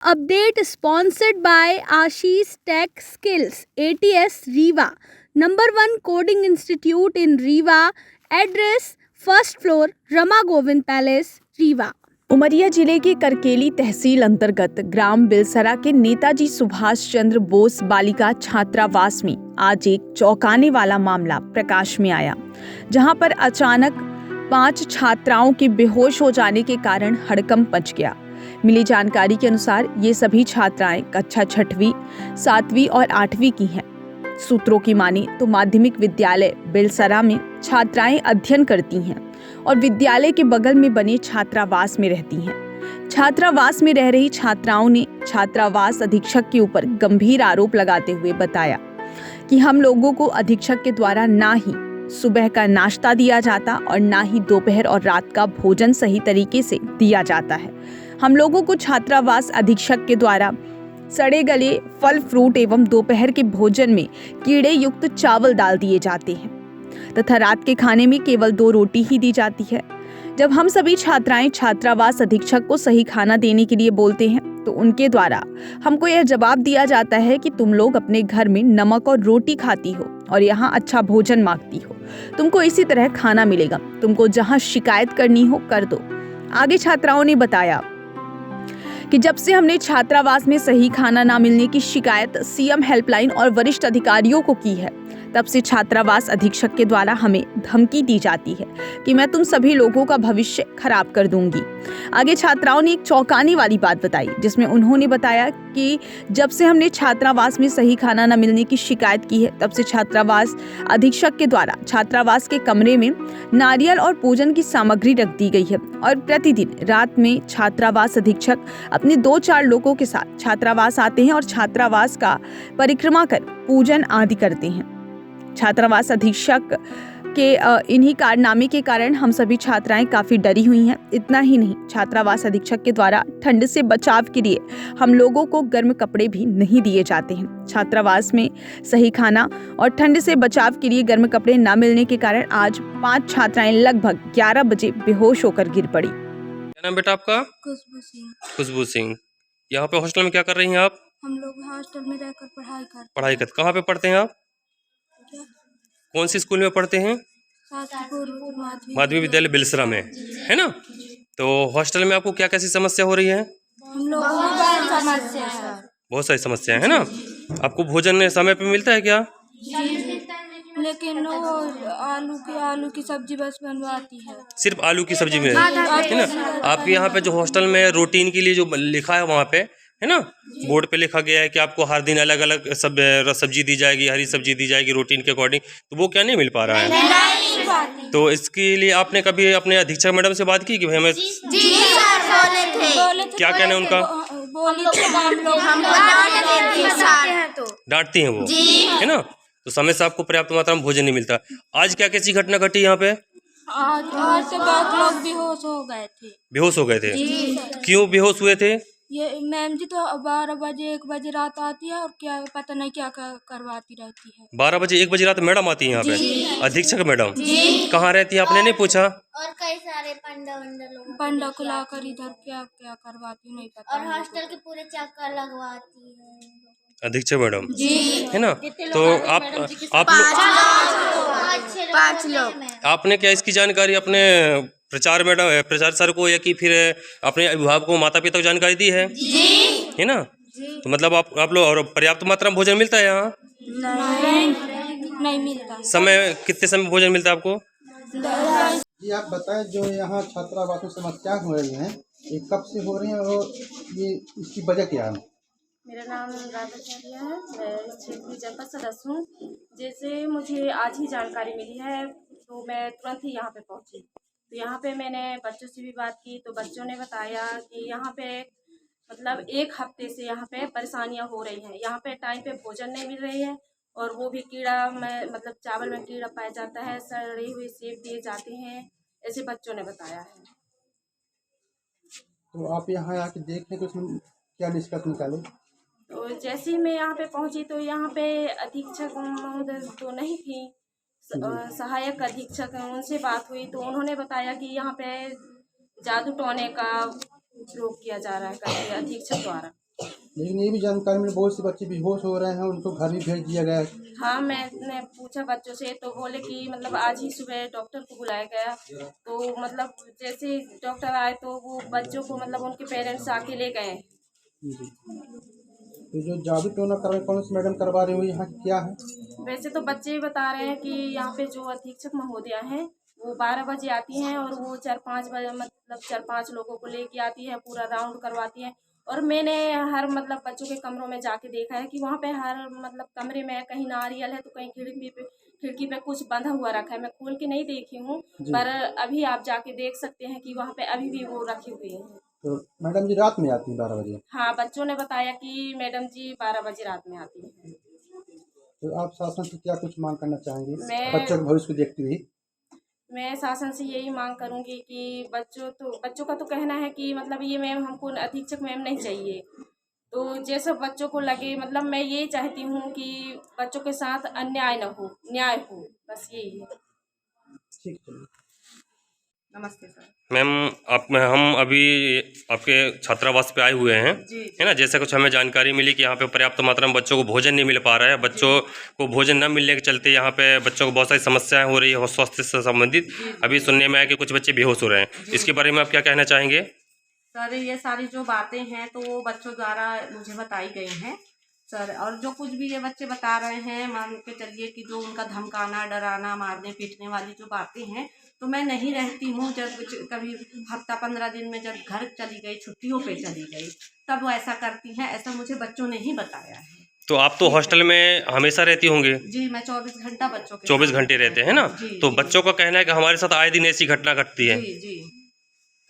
Update sponsored by Ashish Tech Skills, ATS Rewa, #1 coding institute in Rewa. Address: first floor, Rama Govind Palace, Rewa. Umaria जिले के करकेली तहसील अंतर्गत ग्राम बिलसरा के नेताजी सुभाष चंद्र बोस बालिका छात्रावास में आज एक चौंकाने वाला मामला प्रकाश में आया, जहां पर अचानक 5 छात्राओं के बेहोश हो जाने के कारण हड़कंप मच गया। मिली जानकारी के अनुसार ये सभी छात्राएं कक्षा 6वीं, 7वीं और 8वीं की हैं। सूत्रों की माने तो माध्यमिक विद्यालय बिलसरा में छात्राएं अध्ययन करती हैं और विद्यालय के बगल में बने छात्रावास में रहती हैं। छात्रावास में रह रही छात्राओं ने छात्रावास अधीक्षक के ऊपर गंभीर आरोप लगाते हुए बताया कि हम लोगों को अधीक्षक के द्वारा ना ही सुबह का नाश्ता दिया जाता और ना ही दोपहर और रात का भोजन सही तरीके से दिया जाता है। हम लोगों को छात्रावास अधीक्षक के द्वारा सड़े गले फल फ्रूट एवं दोपहर के भोजन में कीड़े युक्त चावल डाल दिए जाते हैं तथा रात के खाने में केवल 2 रोटी ही दी जाती है। जब हम सभी छात्राएं छात्रावास अधीक्षक को सही खाना देने के लिए बोलते हैं तो उनके द्वारा हमको यह जवाब दिया जाता है कि तुम लोग अपने घर में नमक और रोटी खाती हो और यहाँ अच्छा भोजन मांगती हो, तुमको इसी तरह खाना मिलेगा, तुमको जहाँ शिकायत करनी हो कर दो। आगे छात्राओं ने बताया कि जब से हमने छात्रावास में सही खाना ना मिलने की शिकायत सीएम हेल्पलाइन और वरिष्ठ अधिकारियों को की है, तब से छात्रावास अधीक्षक के द्वारा हमें धमकी दी जाती है कि मैं तुम सभी लोगों का भविष्य खराब कर दूंगी। आगे छात्राओं ने एक चौंकाने वाली बात बताई, जिसमें उन्होंने बताया कि जब से हमने छात्रावास में सही खाना न मिलने की शिकायत की है, तब से छात्रावास अधीक्षक के द्वारा छात्रावास के कमरे में नारियल और पूजन की सामग्री रख दी गई है और प्रतिदिन रात में छात्रावास अधीक्षक अपने 2-4 लोगों के साथ छात्रावास आते हैं और छात्रावास का परिक्रमा कर पूजन आदि करते हैं। छात्रावास अधीक्षक के इन्हीं कारनामे के कारण हम सभी छात्राएं काफी डरी हुई हैं। इतना ही नहीं, छात्रावास अधीक्षक के द्वारा ठंड से बचाव के लिए हम लोगों को गर्म कपड़े भी नहीं दिए जाते हैं। छात्रावास में सही खाना और ठंड से बचाव के लिए गर्म कपड़े न मिलने के कारण आज 5 छात्राएं लगभग 11 बजे बेहोश होकर गिर पड़ी। क्या नाम बेटा आपका? खुशबू सिंह। खुशबू सिंह। यहाँ पे हॉस्टल में क्या कर रही हैं आप? हम लोग हॉस्टल में रहकर पढ़ाई करते। कहाँ पे पढ़ते हैं आप? कौन सी स्कूल में पढ़ते हैं? माध्यमिक विद्यालय बिलसरा में, है ना? तो हॉस्टल में आपको क्या कैसी समस्या हो रही है? हम लोग समस्या है। बहुत सारी समस्याएं है ना? आपको भोजन समय पे मिलता है क्या? लेकिन वो आलू की सब्जी बस बनवाती है। सिर्फ आलू की सब्जी में, है ना? आपके यहाँ पे जो हॉस्टल में रूटीन के लिए जो लिखा है वहाँ पे, है ना, बोर्ड पे लिखा गया है कि आपको हर दिन अलग अलग सब्जी दी जाएगी, हरी सब्जी दी जाएगी रूटीन के अकॉर्डिंग, तो वो क्या नहीं मिल पा रहा है? नहीं। तो इसके लिए आपने कभी अपने अधीक्षक मैडम से बात की कि भाई हमें जी सर बोले थे। क्या कहना है उनका? बोली थी हम लोग डांटती हैं वो, है ना? तो समय से आपको पर्याप्त मात्रा में भोजन नहीं मिलता। आज क्या कैसी घटना घटी यहाँ पे? आज से बहुत लोग बेहोश हो गए थे। बेहोश हो गए थे? क्यों बेहोश हुए थे? ये मैम जी तो 12 बजे 1 बजे रात आती है और क्या पता नहीं क्या करवाती रहती है। 12 बजे 1 बजे रात मैडम आती है यहाँ पे? अधीक्षक मैडम कहाँ रहती है आपने नहीं पूछा? और कई सारे पंडा को लाकर इधर क्या क्या करवाती नहीं पता। और हॉस्टल के पूरे चक्कर लगवाती है अधीक्षक मैडम, है ना? तो आप 5 लोग। आपने क्या इसकी जानकारी अपने प्रचार सर को या कि फिर अपने अभिभावक को, माता पिता को जानकारी दी है? है ना? तो मतलब आप लोग और पर्याप्त मात्रा में भोजन मिलता है यहाँ? नहीं मिलता। समय कितने समय भोजन मिलता है आपको? जी आप बताएं, जो यहाँ छात्रावास में समस्या हो रही है, ये कब से हो रही है और ये इसकी वजह क्या है? मेरा नाम राधाचार्य है, मैं इस क्षेत्रीय जनपद सदस्य हूँ। जैसे मुझे आज ही जानकारी मिली है तो मैं तुरंत ही यहाँ पे पहुँची। तो यहाँ पे मैंने बच्चों से भी बात की तो बच्चों ने बताया कि यहाँ पे मतलब 1 हफ्ते से यहाँ पे परेशानियाँ हो रही हैं। यहाँ पे टाइम पे भोजन नहीं मिल रही है और वो भी कीड़ा में मतलब चावल में कीड़ा पाया जाता है, सड़े हुए सेब दिए जाते हैं, ऐसे बच्चों ने बताया है। तो आप यहाँ आके देखें तो उसमें क्या निष्कर्ष निकाले? तो जैसे ही मैं यहाँ पे पहुँची तो यहाँ पे अधीक्षक महोदय तो नहीं थी, सहायक अधीक्षक हैं, उनसे बात हुई तो उन्होंने बताया कि यहाँ पे जादू टोने का उपयोग किया जा रहा है करके अधीक्षक द्वारा। लेकिन ये भी जानकारी मिली बहुत से बच्चे बेहोश हो रहे हैं, उनको घर भी भेज दिया गया है। हाँ, मैंने पूछा बच्चों से तो बोले कि मतलब आज ही सुबह डॉक्टर को बुलाया गया। तो मतलब जैसे ही डॉक्टर आए तो वो बच्चों को मतलब उनके पेरेंट्स आके ले गए। जी। तो जो जादू टोना कर रहे कौन सी मैडम करवा रही हो, यहाँ की क्या है? वैसे तो बच्चे बता रहे हैं कि यहाँ पे जो अधीक्षक महोदया हैं वो 12 बजे आती हैं और वो 4-5 बजे मतलब 4-5 लोगों को लेके आती है, पूरा राउंड करवाती है। और मैंने हर मतलब बच्चों के कमरों में जाके देखा है कि वहाँ पे हर मतलब कमरे में कहीं नारियल है तो कहीं खिड़की पे कुछ बंधा हुआ रखा है। मैं खोल के नहीं देखी हूँ, पर अभी आप जाके देख सकते हैं कि वहाँ पे अभी भी वो रखी हुई है। तो मैडम जी रात में आती है 12 बजे? हाँ, बच्चों ने बताया कि मैडम जी 12 बजे रात में आती है। तो आप शासन से क्या कुछ मांग करना चाहेंगे मैं- बच्चों के भविष्य को देखते हुए? मैं शासन से यही मांग करूंगी कि बच्चों का तो कहना है कि मतलब ये मैम हमको अधीक्षक मैम नहीं चाहिए। तो जैसे बच्चों को लगे मतलब मैं ये चाहती हूँ कि बच्चों के साथ अन्याय न हो, न्याय हो, बस यही है। ठीक, चलिए। नमस्ते सर। मैम हम अभी आपके छात्रावास पे आए हुए हैं, है ना। जैसे कुछ हमें जानकारी मिली कि यहाँ पे पर्याप्त मात्रा में बच्चों को भोजन नहीं मिल पा रहा है। बच्चों को भोजन न मिलने के चलते यहाँ पे बच्चों को बहुत सारी समस्याएं हो रही है स्वास्थ्य से संबंधित। अभी सुनने में आया कि कुछ बच्चे बेहोश हो रहे हैं, इसके बारे में आप क्या कहना चाहेंगे? सर ये सारी जो बातें हैं तो वो बच्चों द्वारा मुझे बताई गई हैं सर। और जो कुछ भी ये बच्चे बता रहे हैं, मान के चलिए कि जो उनका धमकाना, डराना, मारने पीटने वाली जो बातें हैं, तो मैं नहीं रहती हूँ। जब कभी हफ्ता 15 दिन में जब घर चली गई, छुट्टियों पे चली गई, तब वो ऐसा करती हैं। ऐसा मुझे बच्चों ने ही बताया है। तो आप तो हॉस्टल में हमेशा रहती होंगे? जी, मैं 24 घंटा बच्चों के 24 साथ घंटे रहते हैं ना। जी, तो जी। बच्चों का कहना है कि हमारे साथ आए दिन ऐसी घटना घटती है। जी जी।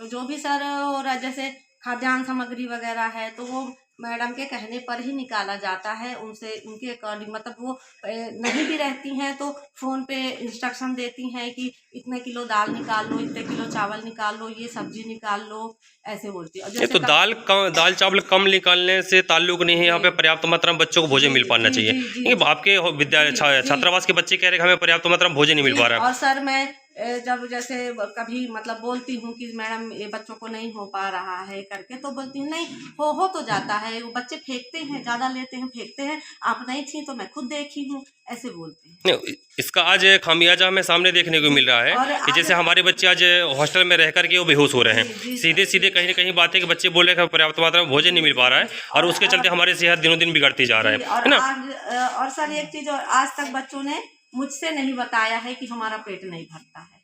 तो जो भी सर और जैसे खाद्यान्न सामग्री वगैरह है तो वो मैडम के कहने पर ही निकाला जाता है। उनसे उनके अकॉर्डिंग मतलब वो नहीं भी रहती हैं तो फ़ोन पे इंस्ट्रक्शन देती हैं कि इतने किलो दाल निकाल लो, इतने किलो चावल निकाल लो, ये सब्जी निकाल लो, ऐसे बोलती है। ये तो दाल चावल कम निकालने से ताल्लुक नहीं है, यहाँ पे पर्याप्त मात्रा में बच्चों को भोजन मिल पाना चाहिए। ये आपके विद्यालय छात्रावास के बच्चे कह रहे हैं कि हमें पर्याप्त मात्रा में भोजन नहीं मिल पा रहा है। और सर मैं जब जैसे कभी मतलब बोलती हूँ कि मैडम ये बच्चों को नहीं हो पा रहा है करके, तो बोलती हूँ नहीं हो तो जाता है, वो बच्चे फेंकते हैं, ज़्यादा लेते हैं फेंकते हैं, आप नहीं थी तो मैं खुद देखी हूँ, ऐसे बोलते हैं। इसका आज खामियाजा हमें सामने देखने को मिल रहा है कि जैसे हमारे बच्चे आज हॉस्टल में रह करके वो बेहोश हो रहे हैं। सीधे सीधे कहीं ना कहीं बात है कि बच्चे बोल रहे हैं पर्याप्त मात्रा में भोजन नहीं मिल पा रहा है और उसके चलते हमारी सेहत दिनों दिन बिगड़ती जा रहा है ना। और सर एक चीज़, आज तक बच्चों ने मुझसे नहीं बताया है कि हमारा पेट नहीं भरता है।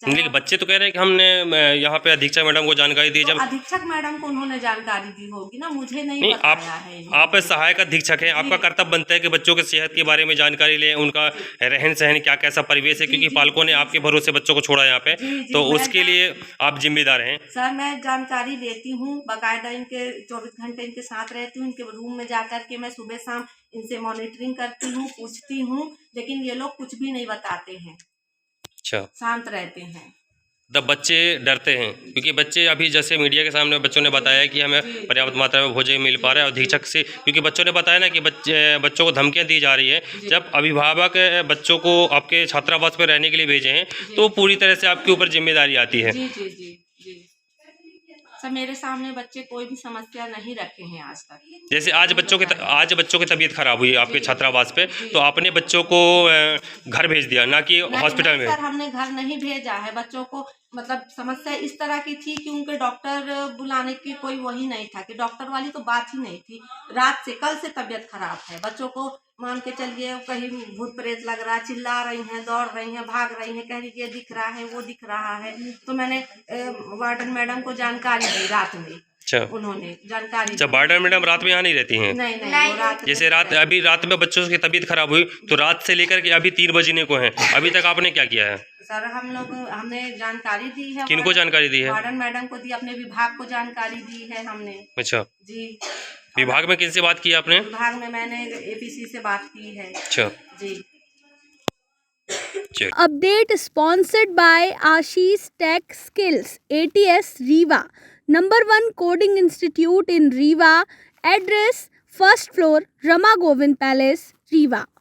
लेकिन बच्चे तो कह रहे हैं कि हमने यहाँ पे अधीक्षक मैडम को जानकारी दी। जब अधीक्षक मैडम को उन्होंने जानकारी दी होगी ना, मुझे नहीं बताया है। आप सहायक अधीक्षक हैं, आपका कर्तव्य बनता है कि बच्चों के सेहत के बारे में जानकारी लें, उनका रहन सहन क्या कैसा परिवेश है, क्योंकि पालकों ने आपके भरोसे बच्चों को छोड़ा यहाँ पे, तो उसके लिए आप जिम्मेदार हैं। सर मैं जानकारी देती हूँ, बाकायदा इनके 24 घंटे इनके साथ रहती हूँ। इनके रूम में जा कर के मैं सुबह शाम इनसे मॉनिटरिंग करती हूँ, पूछती हूँ, लेकिन ये लोग कुछ भी नहीं बताते हैं। अच्छा, शांत रहते हैं। तब बच्चे डरते हैं क्योंकि बच्चे अभी जैसे मीडिया के सामने बच्चों ने बताया कि हमें पर्याप्त मात्रा में भोजन मिल पा रहा है अधीक्षक से, क्योंकि बच्चों ने बताया ना कि बच्चों को धमकियां दी जा रही है। जब अभिभावक बच्चों को आपके छात्रावास पर रहने के लिए भेजे हैं तो पूरी तरह से आपके ऊपर जिम्मेदारी आती है। जी जी जी जी सर, मेरे सामने बच्चे कोई भी समस्या नहीं रखे हैं आज तक। जैसे आज बच्चों की तबीयत खराब हुई आपके छात्रावास पे, तो आपने बच्चों को घर भेज दिया, ना कि हॉस्पिटल में? सर हमने घर नहीं भेजा है बच्चों को। मतलब समस्या इस तरह की थी कि उनके डॉक्टर बुलाने की कोई वही नहीं था, कि डॉक्टर वाली तो बात ही नहीं थी। रात से कल से तबीयत खराब है बच्चों को, मान के चलिए कहीं भूत प्रेत लग रहा है, चिल्ला रही हैं, दौड़ रही हैं, भाग रही हैं, कह रही ये दिख रहा है वो दिख रहा है। तो मैंने वार्डन मैडम को जानकारी दी रात में। अच्छा, उन्होंने जानकारी। जब वार्डन मैडम रात में यहाँ नहीं रहती हैं? नहीं वो रात जैसे अभी रात में बच्चों की तबीयत खराब हुई तो रात से लेकर के अभी 3 बजने को हैं, अभी तक आपने क्या किया है? सर हमने जानकारी दी है। किनको जानकारी दी है? वार्डन मैडम को दी, अपने विभाग को जानकारी दी है हमने। अच्छा जी। विभाग में किनसे बात की आपने? विभाग में मैंने APC से बात की है। अच्छा जी। Update sponsored by Ashish Tech Skills, ATS Rewa, #1 coding institute in Rewa. Address: 1st floor, Rama Govind Palace, Rewa.